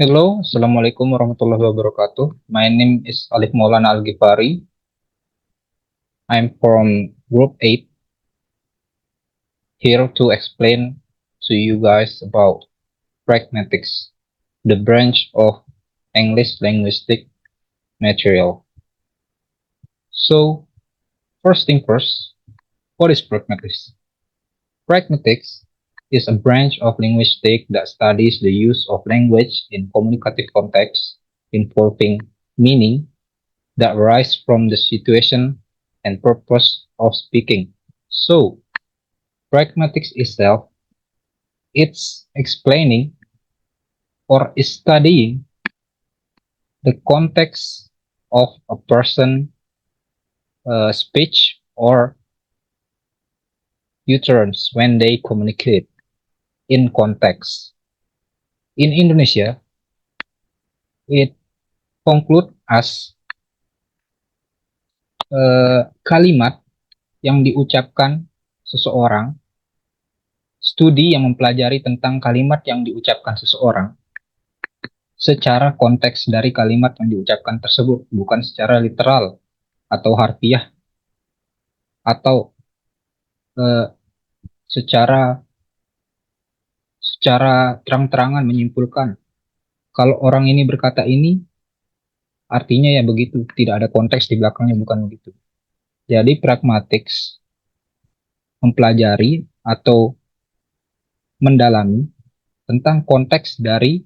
Hello, Assalamualaikum warahmatullahi wabarakatuh. My name is Alif Maulana Al-Ghifari. I'm from Group 8, here to explain to you guys about pragmatics, the branch of English linguistic material. So, first thing first, what is pragmatics? Pragmatics is a branch of linguistics that studies the use of language in communicative contexts involving meaning that arise from the situation and purpose of speaking. So, pragmatics itself, it's explaining or studying the context of a person speech or utterance when they communicate in context. In Indonesia, it conclude as kalimat yang diucapkan seseorang, studi yang mempelajari tentang kalimat yang diucapkan seseorang secara konteks dari kalimat yang diucapkan tersebut, bukan secara literal atau harfiah atau eh, secara secara terang-terangan menyimpulkan kalau orang ini berkata ini artinya ya begitu, tidak ada konteks di belakangnya, bukan begitu. Jadi pragmatics mempelajari atau mendalami tentang konteks dari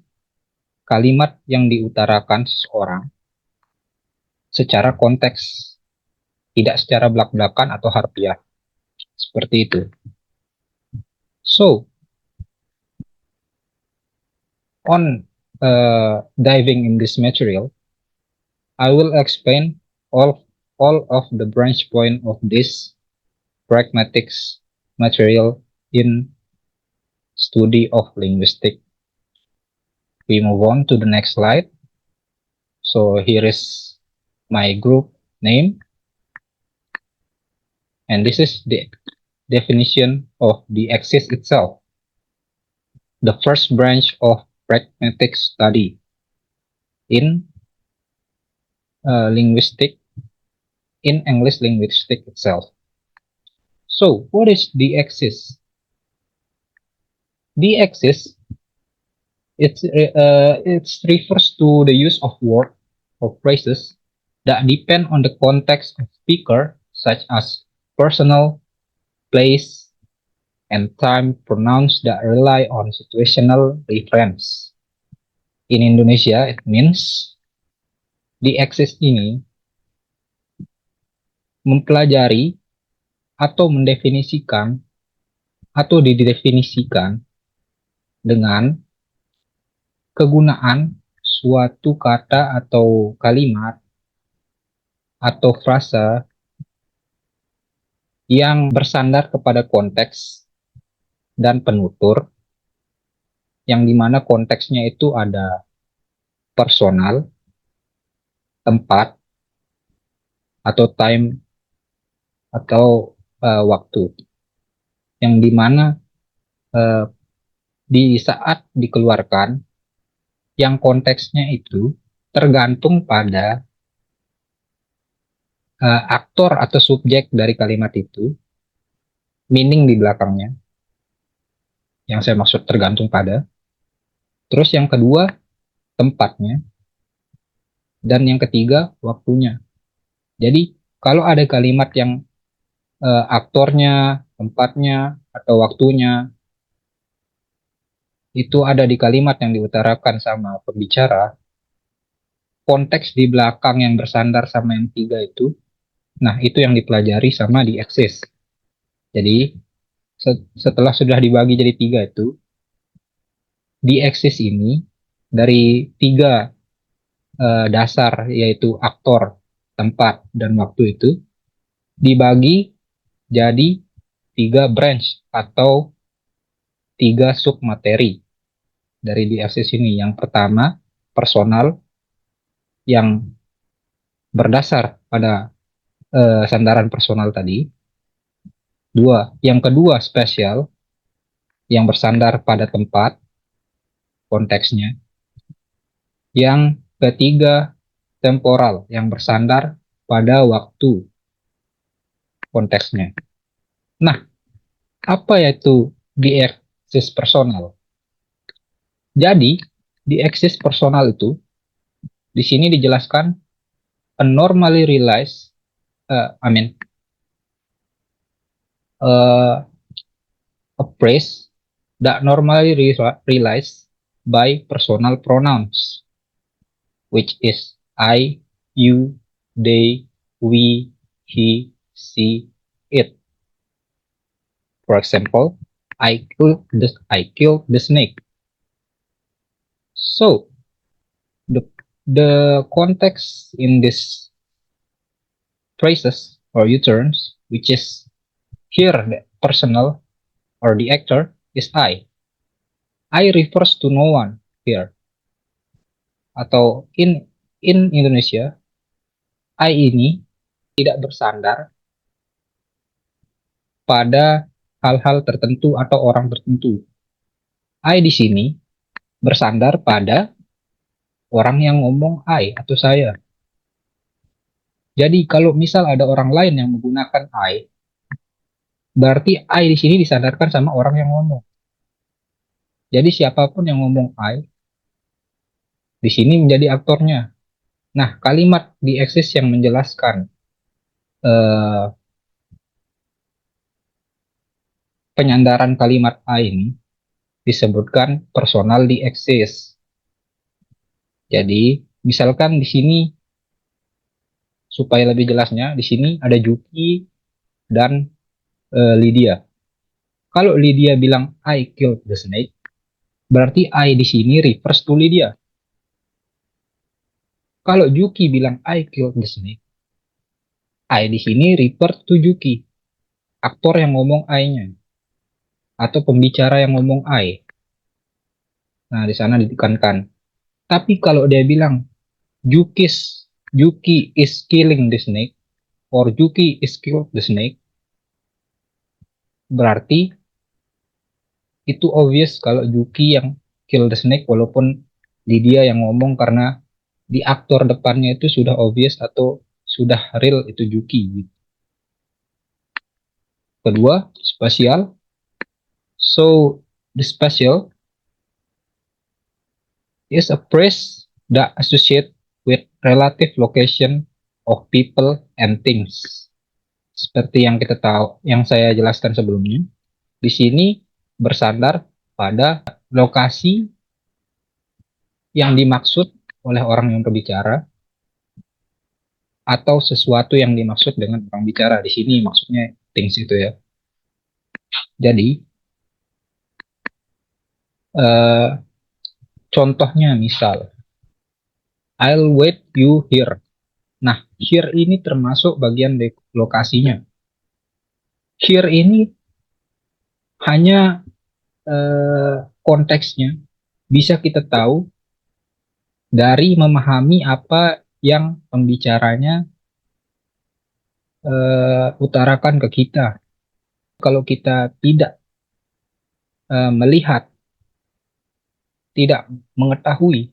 kalimat yang diutarakan seseorang secara konteks, tidak secara belak-belakan atau harfiah. Seperti itu. So, on diving in this material, I will explain all of the branch point of this pragmatics material in study of linguistic. We move on to the next slide. So here is my group name, and this is the definition of the axis itself. The first branch of pragmatic study in linguistic, in English linguistic itself. So what is the axis? The axis, it refers to the use of words or phrases that depend on the context of speaker, such as personal, place, and time pronouns that rely on situational reference. In Indonesia, it means the axis ini mempelajari atau mendefinisikan atau didefinisikan dengan kegunaan suatu kata atau kalimat atau frasa yang bersandar kepada konteks dan penutur, yang dimana konteksnya itu ada personal, tempat, atau time, atau waktu, yang dimana di saat dikeluarkan, yang konteksnya itu tergantung pada aktor atau subjek dari kalimat itu, meaning di belakangnya, yang saya maksud tergantung pada. Terus yang kedua, tempatnya. Dan yang ketiga, waktunya. Jadi, kalau ada kalimat yang aktornya, tempatnya, atau waktunya, itu ada di kalimat yang diutarakan sama pembicara, konteks di belakang yang bersandar sama yang tiga itu, nah itu yang dipelajari sama di axis. Jadi, setelah sudah dibagi jadi tiga itu, di axis ini, dari tiga dasar, yaitu aktor, tempat, dan waktu itu, dibagi jadi tiga branch atau tiga submateri dari di axis ini. Yang pertama, personal, yang berdasar pada sandaran personal tadi. Yang kedua, spesial, yang bersandar pada tempat, konteksnya. Yang ketiga, temporal, yang bersandar pada waktu konteksnya. Nah, apa yaitu dieksis personal? Jadi, dieksis personal itu di sini dijelaskan a normally realized, I mean, uh, a phrase that normally realized by personal pronouns, which is I, you, they, we, he, she, it. For example, I killed the snake. So the the context in this phrases or U-turns, which is here the personal or the actor is I. I refers to no one here. Atau in Indonesia, I ini tidak bersandar pada hal-hal tertentu atau orang tertentu. I di sini bersandar pada orang yang ngomong I atau saya. Jadi kalau misal ada orang lain yang menggunakan I, berarti I di sini disandarkan sama orang yang ngomong. Jadi siapapun yang ngomong I di sini menjadi aktornya. Nah, kalimat di eksis yang menjelaskan eh, penyandaran kalimat I ini disebutkan personal di eksis. Jadi, misalkan di sini supaya lebih jelasnya, di sini ada Juki dan Lydia. Kalau Lydia bilang I killed the snake, berarti I di sini refers to Lydia. Kalau Juki bilang I killed the snake, I di sini refer to Juki, aktor yang ngomong I-nya atau pembicara yang ngomong I. Nah, di sana ditekankan. Tapi kalau dia bilang Juki is killing the snake or Juki is killed the snake, berarti itu obvious kalau Juki yang kill the snake walaupun Lydia yang ngomong karena di aktor depannya itu sudah obvious atau sudah real itu Juki. Kedua, spatial. So, the spatial is a phrase that associate with relative location of people and things. Seperti yang kita tahu, yang saya jelaskan sebelumnya, di sini bersandar pada lokasi yang dimaksud oleh orang yang berbicara atau sesuatu yang dimaksud dengan orang bicara. Di sini maksudnya things itu ya. Jadi eh, contohnya misal I'll wait you here. Nah, here ini termasuk bagian lokasinya. Here ini hanya konteksnya bisa kita tahu dari memahami apa yang pembicaranya utarakan ke kita. Kalau kita tidak melihat, tidak mengetahui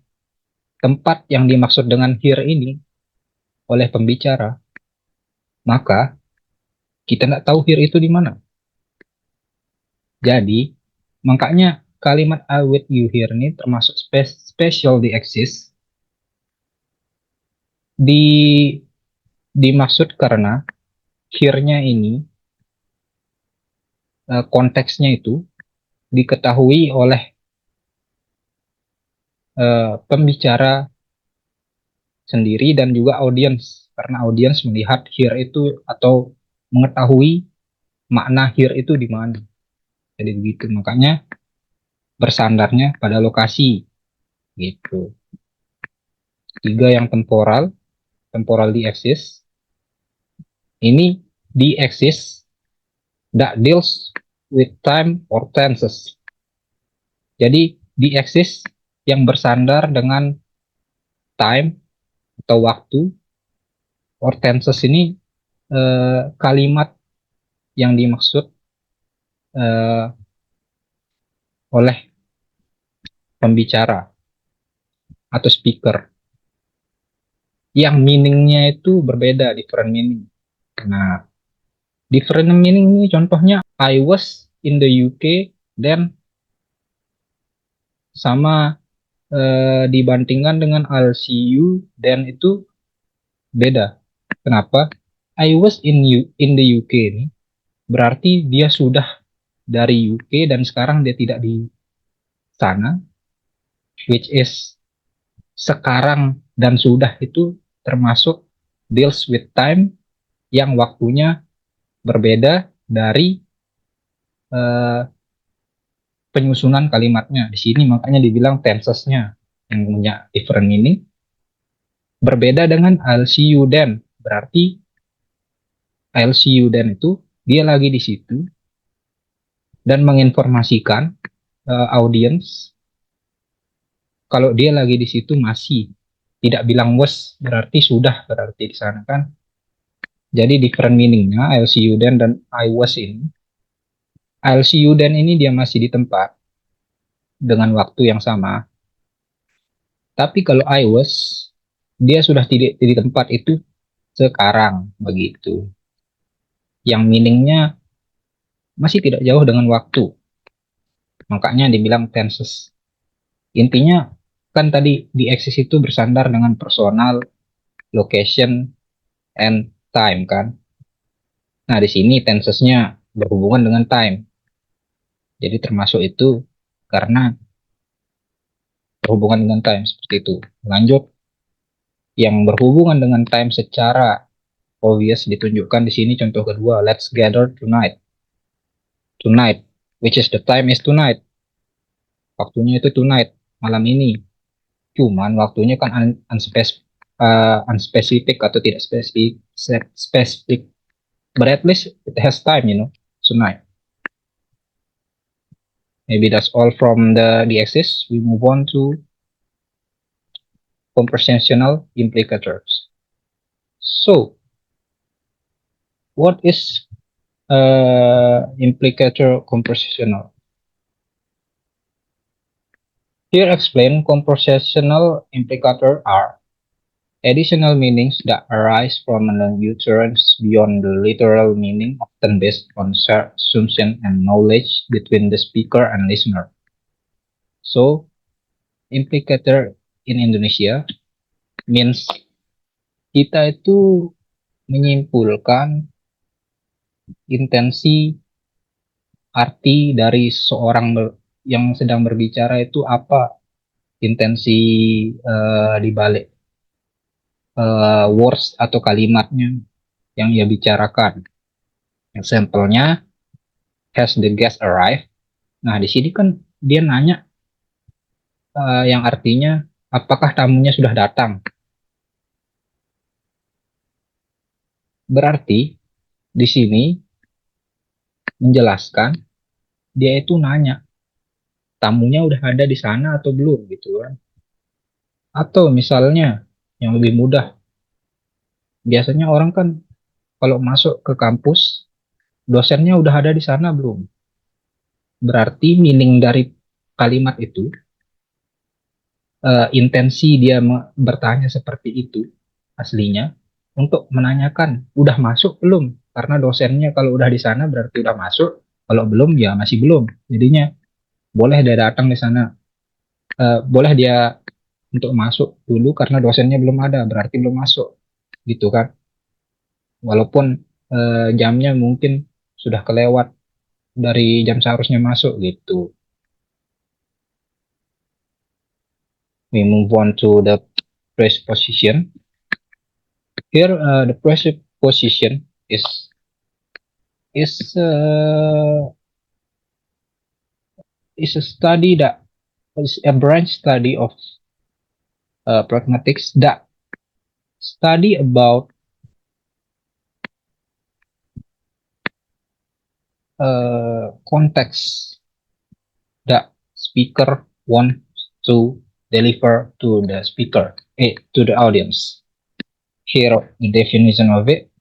tempat yang dimaksud dengan here ini oleh pembicara, maka kita tidak tahu here itu di mana. Jadi, makanya kalimat I with you here ini termasuk special di exist dimaksud karena here-nya ini konteksnya itu diketahui oleh pembicara sendiri dan juga audiens, karena audiens melihat here itu atau mengetahui makna here itu di mana. Jadi begitu, makanya bersandarnya pada lokasi gitu. Tiga yang temporal di exist. Ini di exist that deals with time or tenses. Jadi di exist yang bersandar dengan time atau waktu, or tenses ini kalimat yang dimaksud oleh pembicara. atau speaker yang meaningnya itu berbeda, different meaning. Nah, different meaning ini contohnya I was in the UK, then sama dibandingkan dengan I'll see you, then itu beda. Kenapa? I was in the UK ini berarti dia sudah dari UK dan sekarang dia tidak di sana, which is sekarang dan sudah itu termasuk deals with time yang waktunya berbeda dari eh, penyusunan kalimatnya. Di sini makanya dibilang tensesnya yang punya different meaning. Berbeda dengan I'll see you then. Berarti I'll see you then itu dia lagi di situ dan menginformasikan audience kalau dia lagi di situ masih tidak bilang was berarti sudah berarti di sana kan. Jadi different meaningnya I'll see you then dan I was ini. I'll see you then ini dia masih di tempat dengan waktu yang sama. Tapi kalau I was dia sudah tidak di tempat itu sekarang begitu. Yang meaningnya masih tidak jauh dengan waktu. Makanya dibilang tenses. Intinya kan tadi di eksis itu bersandar dengan personal, location, and time kan. Nah di sini tensesnya berhubungan dengan time. Jadi termasuk itu karena berhubungan dengan time seperti itu. Lanjut, yang berhubungan dengan time secara obvious ditunjukkan di sini contoh kedua, let's gather tonight. Tonight, which is the time is tonight. Waktunya itu tonight, malam ini. Cuman waktunya kan unspecific atau tidak spesifik. But at least it has time, tonight. Maybe that's all from the axis. We move on to compositional implicators. So, what is implicator compositional? Here explain compositional implicator are additional meanings that arise from an utterance beyond the literal meaning, often based on shared assumption and knowledge between the speaker and listener. So, implicator in Indonesia means kita itu menyimpulkan intensi arti dari seorang yang sedang berbicara itu apa intensi di balik words atau kalimatnya yang ia bicarakan. Example-nya, has the guest arrived? Nah, di sini kan dia nanya yang artinya apakah tamunya sudah datang? Berarti di sini menjelaskan dia itu nanya tamunya udah ada di sana atau belum gitu kan. Atau misalnya yang lebih mudah, biasanya orang kan kalau masuk ke kampus dosennya udah ada di sana belum? Berarti meaning dari kalimat itu intensi dia bertanya seperti itu aslinya untuk menanyakan udah masuk belum, karena dosennya kalau udah di sana berarti udah masuk, kalau belum ya masih belum, jadinya boleh dia datang di sana, boleh dia untuk masuk dulu karena dosennya belum ada berarti belum masuk gitu kan, walaupun jamnya mungkin sudah kelewat dari jam seharusnya masuk gitu. We move on to the presposition. Here, the presupposition is is a study that is a branch study of pragmatics that study about context that speaker want to deliver to the speaker, to the audience. Here, the definition of it.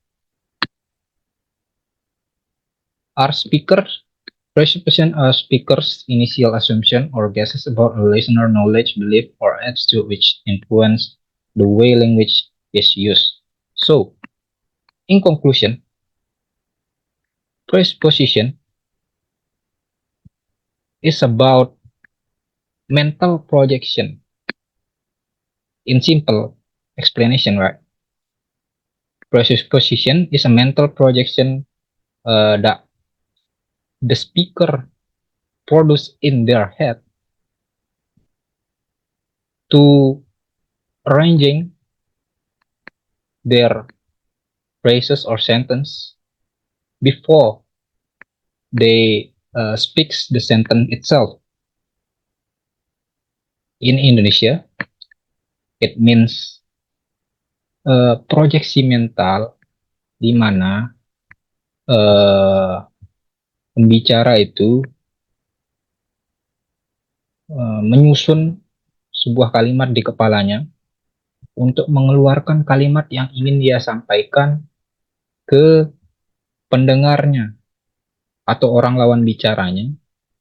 Are speakers Presupposition are speaker's initial assumption or guesses about a listener knowledge, belief, or attitude which influence the way language is used. So, in conclusion, presupposition is about mental projection. In simple explanation, right? Presupposition is a mental projection that the speaker produce in their head to arranging their phrases or sentence before they speaks the sentence itself. In Indonesia, it means proyeksi mental di mana pembicara itu menyusun sebuah kalimat di kepalanya untuk mengeluarkan kalimat yang ingin dia sampaikan ke pendengarnya atau orang lawan bicaranya,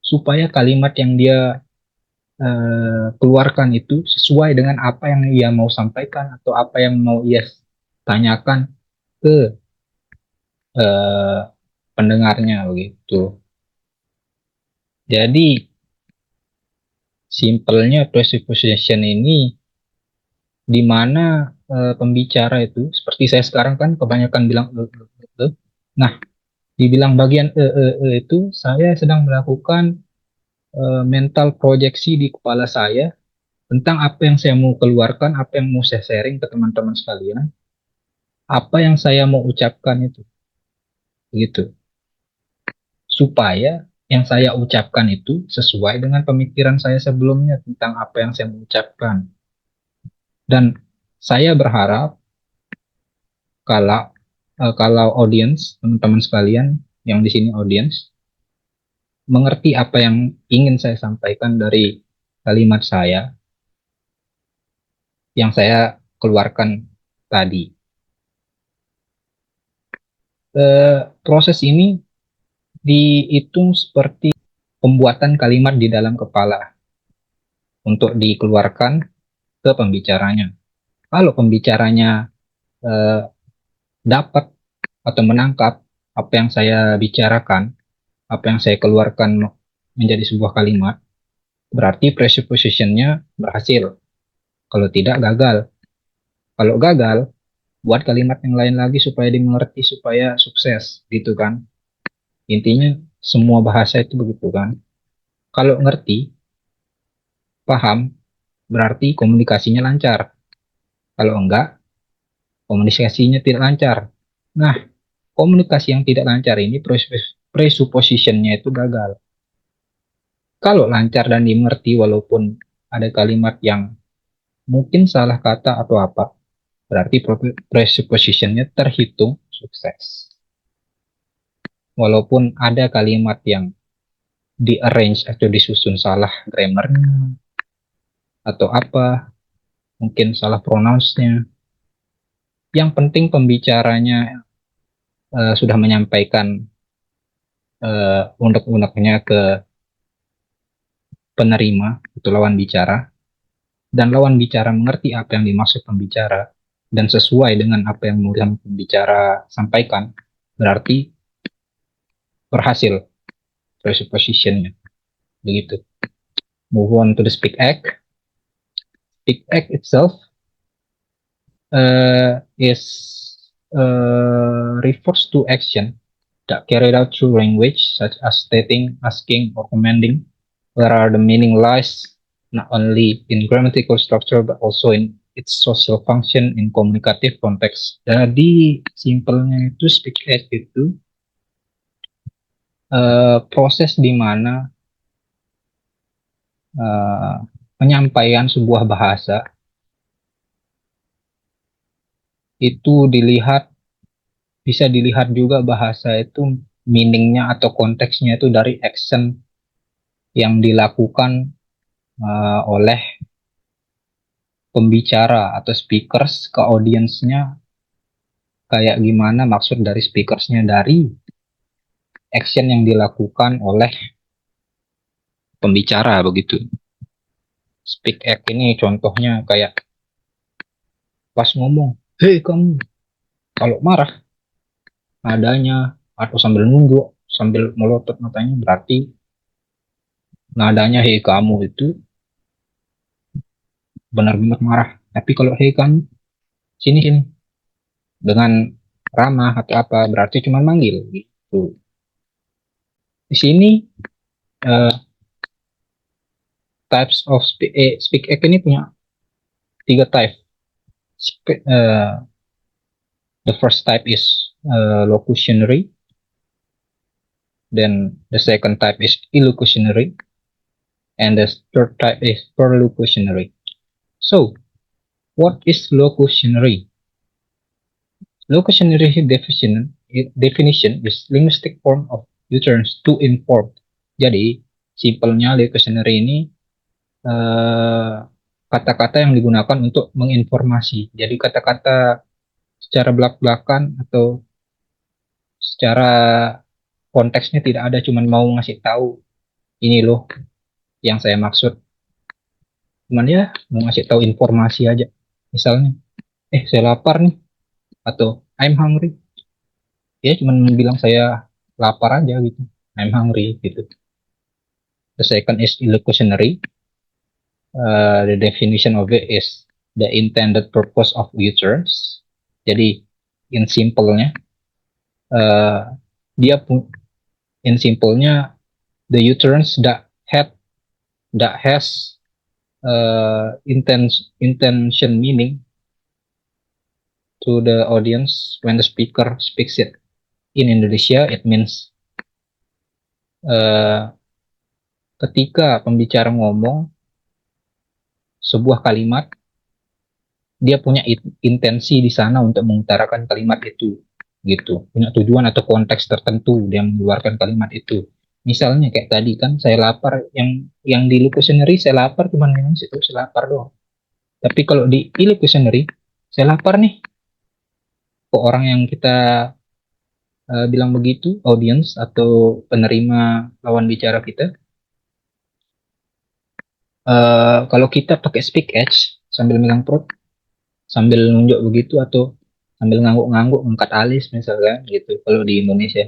supaya kalimat yang dia keluarkan itu sesuai dengan apa yang ia mau sampaikan atau apa yang mau ia tanyakan ke eh, pendengarnya begitu. Jadi simpelnya presupposition ini di mana pembicara itu seperti saya sekarang kan kebanyakan bilang e. Nah, dibilang bagian itu saya sedang melakukan mental proyeksi di kepala saya tentang apa yang saya mau keluarkan, apa yang mau saya sharing ke teman-teman sekalian, apa yang saya mau ucapkan itu, gitu. Supaya yang saya ucapkan itu sesuai dengan pemikiran saya sebelumnya tentang apa yang saya mau ucapkan. Dan saya berharap kalau audiens, teman-teman sekalian yang di sini audiens, mengerti apa yang ingin saya sampaikan dari kalimat saya yang saya keluarkan tadi. Proses ini dihitung seperti pembuatan kalimat di dalam kepala untuk dikeluarkan ke pembicaranya. Kalau pembicaranya eh, dapat atau menangkap apa yang saya bicarakan, apa yang saya keluarkan menjadi sebuah kalimat, berarti presuppositionnya berhasil. Kalau tidak, gagal. Kalau gagal, buat kalimat yang lain lagi supaya dimengerti, supaya sukses, gitu kan. Intinya semua bahasa itu begitu kan. Kalau ngerti, paham, berarti komunikasinya lancar. Kalau enggak, komunikasinya tidak lancar. Nah, komunikasi yang tidak lancar ini presuppositionnya itu gagal. Kalau lancar dan dimengerti walaupun ada kalimat yang mungkin salah kata atau apa, berarti presuppositionnya terhitung sukses. Walaupun ada kalimat yang di-arrange atau disusun salah grammarnya atau apa, mungkin salah pronounce-nya. Yang penting pembicaranya sudah menyampaikan unek-uneknya ke penerima atau lawan bicara, dan lawan bicara mengerti apa yang dimaksud pembicara dan sesuai dengan apa yang mau pembicara sampaikan, berarti berhasil presuppositionnya. Begitu. Move on to the speak act. Speak act itself is refers to action that carried out through language, such as stating, asking, or commanding, where the meaning lies not only in grammatical structure but also in its social function in communicative context. Jadi simpelnya itu speak act itu proses di mana penyampaian sebuah bahasa itu bisa dilihat juga bahasa itu meaningnya atau konteksnya itu dari action yang dilakukan oleh pembicara atau speakers ke audiensnya, kayak gimana maksud dari speakersnya, dari action yang dilakukan oleh pembicara begitu. Speak act ini contohnya kayak pas ngomong, hei kamu, kalau marah nadanya atau sambil nunduk, sambil melotot matanya berarti nadanya hei kamu itu benar-benar marah. Tapi kalau hei kamu, sini sini dengan ramah atau apa berarti cuma manggil gitu. Di sini uh, types of speak act ini punya 3 type. The first type is locutionary, then the second type is illocutionary, and the third type is perlocutionary. So, what is locutionary? Locutionary definition is linguistic form of utterance to inform. Jadi, simpelnya locutionary ini kata-kata yang digunakan untuk menginformasi. Jadi kata-kata secara belak-belakan atau secara konteksnya tidak ada, cuman mau ngasih tahu ini loh yang saya maksud. Cuman ya mau ngasih tahu informasi aja. Misalnya, saya lapar nih atau I'm hungry. Ya cuman bilang saya lapar aja gitu. I'm hungry gitu. The second is illocutionary. The definition of it is the intended purpose of utterance. Jadi in simpelnya dia in simpelnya the utterance that has intention meaning to the audience when the speaker speaks it. In Indonesia, it means ketika pembicara ngomong sebuah kalimat, dia punya intensi di sana untuk mengutarakan kalimat itu, gitu. Punya tujuan atau konteks tertentu dia mengeluarkan kalimat itu. Misalnya kayak tadi kan, saya lapar, yang di locutionary saya lapar cuman memang situ saya lapar doang. Tapi kalau di illocutionary, saya lapar nih. Ke orang yang kita bilang begitu, audience atau penerima lawan bicara kita. Kalau kita pakai speak edge sambil megang perut, sambil nunjuk begitu atau sambil ngangguk-ngangguk mengangkat alis misalnya gitu. Kalau di Indonesia,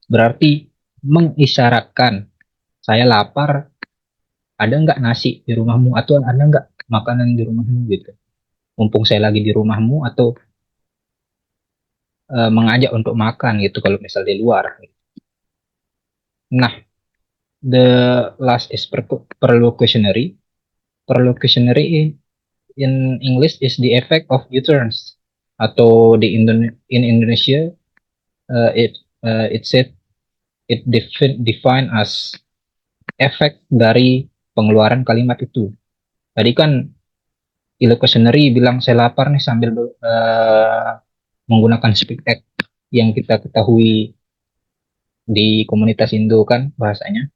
berarti mengisyaratkan saya lapar. Ada nggak nasi di rumahmu atau ada nggak makanan di rumahmu gitu. Mumpung saya lagi di rumahmu atau mengajak untuk makan gitu kalau misal di luar. Nah, the last is perlocutionary. Perlocutionary in English is the effect of utterance atau in Indonesia it said it define as efek dari pengeluaran kalimat itu. Tadi kan illocutionary bilang saya lapar nih sambil menggunakan speak act yang kita ketahui di komunitas Indo kan bahasanya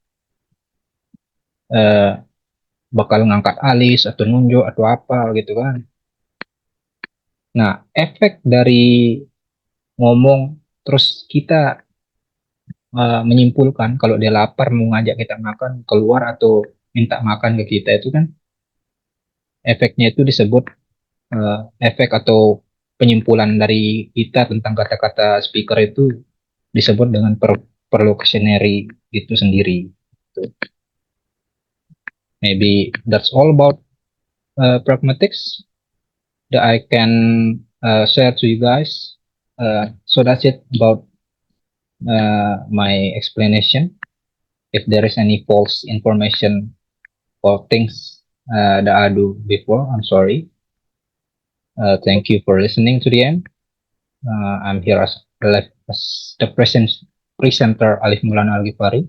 bakal ngangkat alis atau nunjuk atau apa gitu kan. Nah, efek dari ngomong terus kita menyimpulkan kalau dia lapar mau ngajak kita makan keluar atau minta makan ke kita itu kan efeknya itu disebut efek atau penyimpulan dari kita tentang kata-kata speaker itu disebut dengan perlocutionary itu sendiri. Maybe that's all about pragmatics that I can share to you guys. So that's it about my explanation. If there is any false information or things that I do before, I'm sorry. Thank you for listening to the end. I'm here as the presenter Alif Maulana Al Ghifari.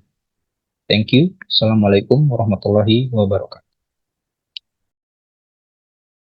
Thank you. Assalamualaikum warahmatullahi wabarakatuh.